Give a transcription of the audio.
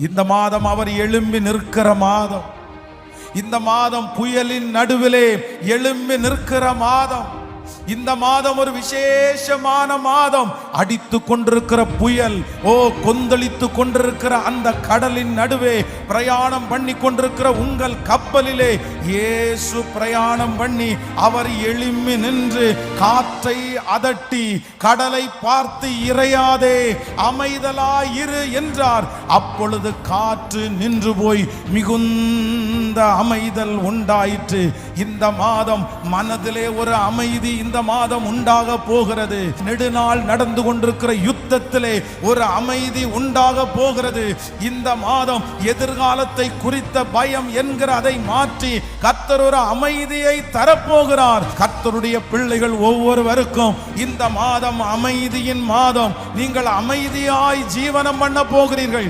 இந்த மாதம் அவர் எழும்பி நிற்கிற மாதம். இந்த மாதம் புயலின் நடுவிலே எழும்பி நிற்கிற மாதம். இந்த மாதம் ஒரு விசேஷமான மாதம். அடித்து கொண்டிருக்கிற புயல், கொந்தளித்து கொண்டிருக்கிற அந்த கடலின் நடுவே பிரயாணம் பண்ணி கொண்டிருக்கிற உங்கள் கப்பலிலே இயேசு பிரயாணம் பண்ணி அவர் எழும்பி நின்று காற்றை அதட்டி கடலை பார்த்து இறையாதே அமைதலாயிரு என்றார். அப்பொழுது காற்று நின்று போய் மிகுந்த அமைதல் உண்டாயிற்று. இந்த மாதம் மனதிலே ஒரு அமைதி இந்த மாதம் உண்டாக போகிறது. நெடுநாள் நடந்து கொண்டிருக்கிற யுத்தத்திலே ஒரு அமைதி உண்டாக போகிறது. இந்த மாதம் எதிர்காலத்தை குறித்த பயம் என்கிற அதை மாற்றி கர்த்தர் ஒரு அமைதியை தரப்போகிறார். கர்த்தருடைய பிள்ளைகள் ஒவ்வொருவருக்கும் இந்த மாதம் அமைதியின் மாதம். நீங்கள் அமைதியாய் ஜீவனம் பண்ண போகிறீர்கள்.